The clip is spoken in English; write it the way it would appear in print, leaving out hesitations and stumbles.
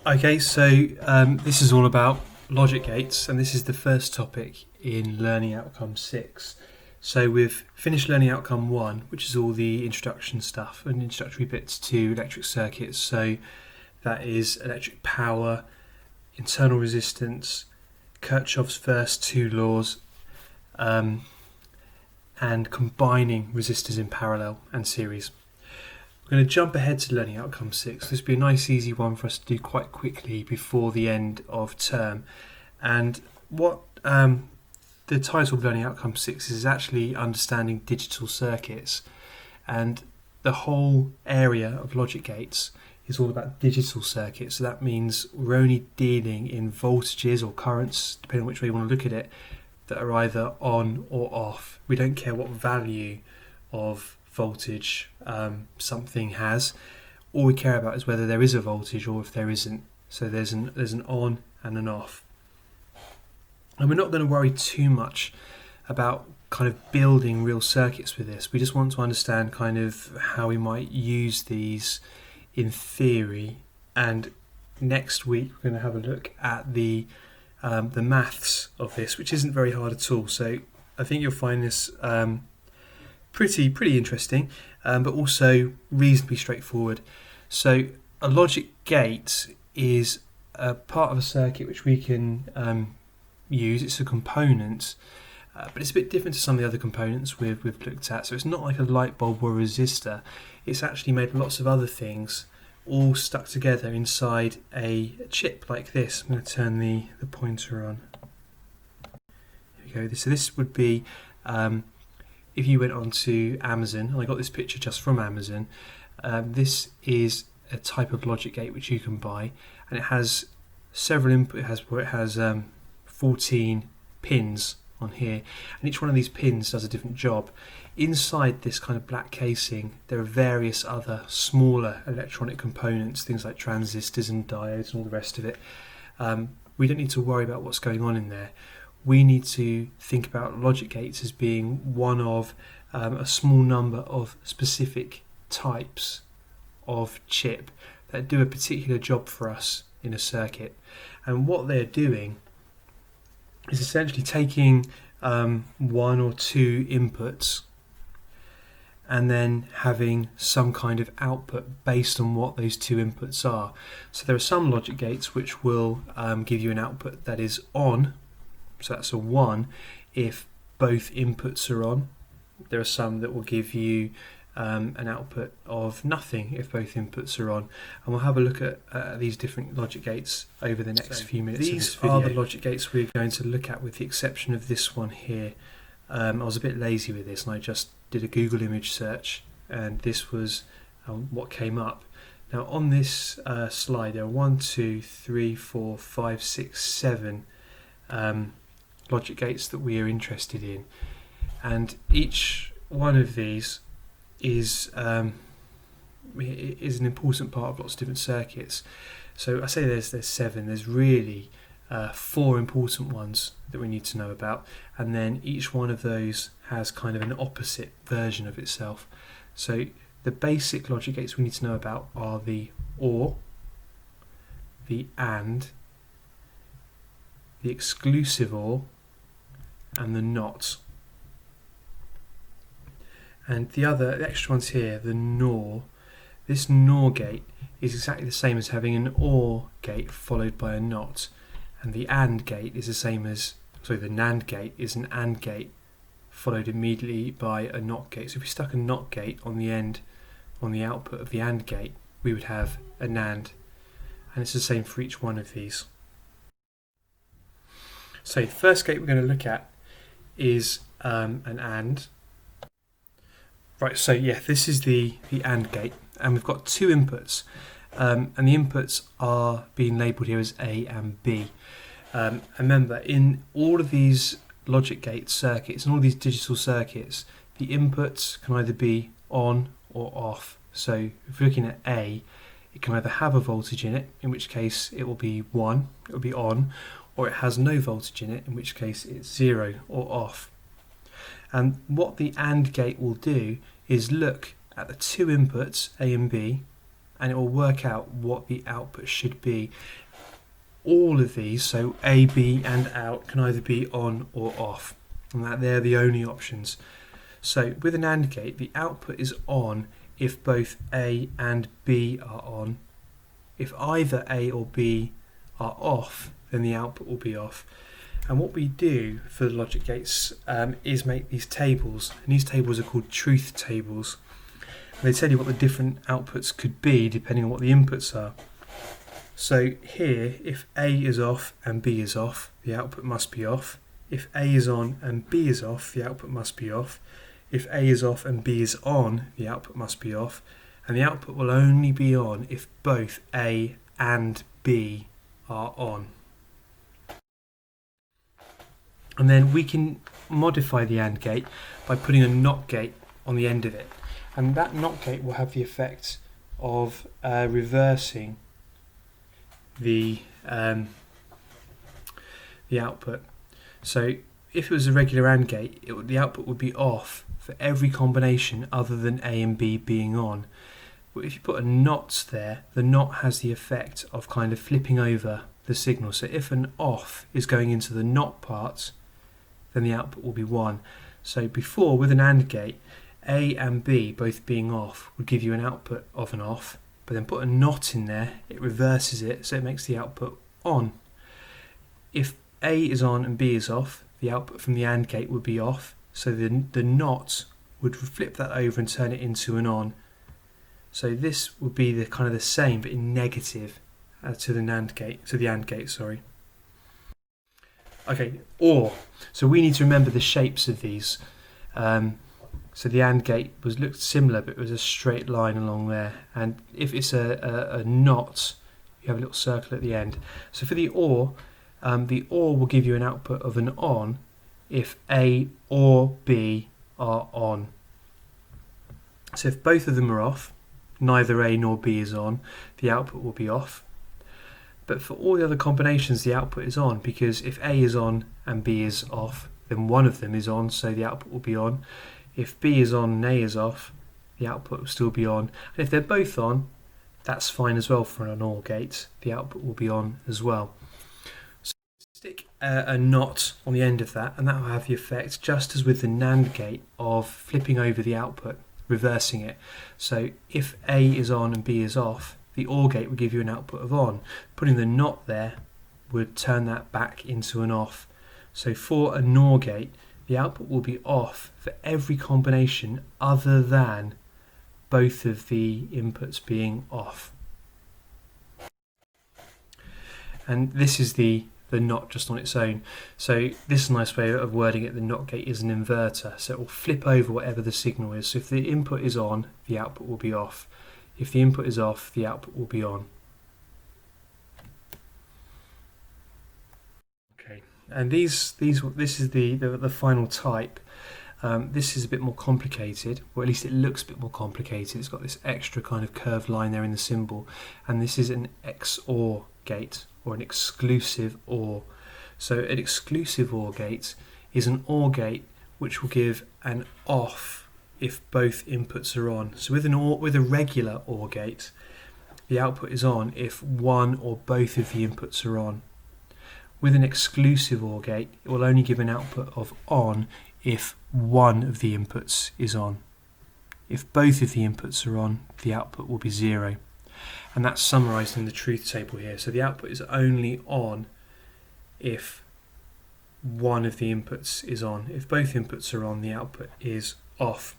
Okay, so this is all about logic gates, and this is the first topic in Learning Outcome 6. So we've finished Learning Outcome 1, which is all the introduction stuff and introductory bits to electric circuits. So that is electric power, internal resistance, Kirchhoff's first two laws, and combining resistors in parallel and series. We're going to jump ahead to Learning Outcome 6. This will be a nice easy one for us to do quite quickly before the end of term. And what the title of Learning Outcome 6 is actually understanding digital circuits. And the whole area of logic gates is all about digital circuits. So that means we're only dealing in voltages or currents, depending on which way you want to look at it, that are either on or off. We don't care what value of voltage something has. All we care about is whether there is a voltage or if there isn't. So there's an on and an off. And we're not going to worry too much about kind of building real circuits with this. We just want to understand kind of how we might use these in theory. And next week we're going to have a look at the maths of this, which isn't very hard at all. So I think you'll find this pretty interesting, but also reasonably straightforward. So a logic gate is a part of a circuit which we can use. It's a component, but it's a bit different to some of the other components we've looked at. So it's not like a light bulb or a resistor. It's actually made of lots of other things all stuck together inside a chip like this. I'm going to turn the pointer on. Here we go. So this would be if you went onto Amazon, and I got this picture just from Amazon, this is a type of logic gate which you can buy, and it has several input. It has 14 pins on here, and each one of these pins does a different job. Inside this kind of black casing, there are various other smaller electronic components, things like transistors and diodes and all the rest of it. We don't need to worry about what's going on in there. We need to think about logic gates as being one of a small number of specific types of chip that do a particular job for us in a circuit. And what they're doing is essentially taking one or two inputs and then having some kind of output based on what those two inputs are. So there are some logic gates which will give you an output that is on. So that's a 1 if both inputs are on. There are some that will give you an output of nothing if both inputs are on. And we'll have a look at these different logic gates over the next few minutes. These are the logic gates we're going to look at, with the exception of this one here. I was a bit lazy with this and I just did a Google image search, and this was what came up. Now on this slide there are 1, 2, 3, 4, 5, 6, 7 logic gates that we are interested in, and each one of these is an important part of lots of different circuits. So I say there's 7. There's really 4 important ones that we need to know about, and then each one of those has kind of an opposite version of itself. So the basic logic gates we need to know about are the OR, the AND, the exclusive OR, and the NOT. And the extra ones here, the NOR. This NOR gate is exactly the same as having an OR gate followed by a NOT, and the AND gate is the same as, the NAND gate is an AND gate followed immediately by a NOT gate. So if we stuck a NOT gate on the end, on the output of the AND gate, we would have a NAND, and it's the same for each one of these. So the first gate we're going to look at is an AND. Right, so yeah, this is the AND gate, and we've got 2 inputs, and the inputs are being labelled here as A and B. And remember, in all of these logic gate circuits and all these digital circuits, the inputs can either be on or off. So if we're looking at A, it can either have a voltage in it, in which case it will be 1, it will be on, or it has no voltage in it, in which case it's 0 or off. And what the AND gate will do is look at the 2 inputs, A and B, and it will work out what the output should be. All of these, so A, B and out, can either be on or off, and that they're the only options. So with an AND gate, the output is on if both A and B are on. If either A or B are off, then the output will be off. And what we do for the logic gates is make these tables, and these tables are called truth tables. And they tell you what the different outputs could be depending on what the inputs are. So here, if A is off and B is off, the output must be off. If A is on and B is off, the output must be off. If A is off and B is on, the output must be off. And the output will only be on if both A and B are on. And then we can modify the AND gate by putting a NOT gate on the end of it. And that NOT gate will have the effect of reversing the output. So if it was a regular AND gate, the output would be off for every combination other than A and B being on. But if you put a NOT there, the NOT has the effect of kind of flipping over the signal. So if an off is going into the NOT part, then the output will be 1. So before, with an AND gate, A and B both being off would give you an output of an off, but then put a NOT in there, it reverses it, so it makes the output on. If A is on and B is off, the output from the AND gate would be off, so the NOT would flip that over and turn it into an on. So this would be the kind of the same, but in negative to the AND gate, sorry. Okay, OR. So we need to remember the shapes of these. So the AND gate looked similar, but it was a straight line along there. And if it's a NOT, you have a little circle at the end. So for the OR will give you an output of an on if A or B are on. So if both of them are off, neither A nor B is on, the output will be off. But for all the other combinations, the output is on, because if A is on and B is off, then one of them is on, so the output will be on. If B is on and A is off, the output will still be on. And if they're both on, that's fine as well for an OR gate. The output will be on as well. So stick a NOT on the end of that, and that will have the effect, just as with the NAND gate, of flipping over the output, reversing it. So if A is on and B is off, the OR gate would give you an output of on. Putting the NOT there would turn that back into an off. So for a NOR gate, the output will be off for every combination other than both of the inputs being off. And this is the NOT just on its own. So this is a nice way of wording it. The NOT gate is an inverter, so it will flip over whatever the signal is. So if the input is on, the output will be off. If the input is off, the output will be on. Okay, and this is the final type. This is a bit more complicated, or at least it looks a bit more complicated. It's got this extra kind of curved line there in the symbol, and this is an XOR gate, or an exclusive OR. So an exclusive OR gate is an OR gate which will give an off if both inputs are on. So with a regular OR gate, the output is on if one or both of the inputs are on. With an exclusive OR gate, it will only give an output of on if one of the inputs is on. If both of the inputs are on, the output will be 0. And that's summarised in the truth table here. So the output is only on if one of the inputs is on. If both inputs are on, the output is off.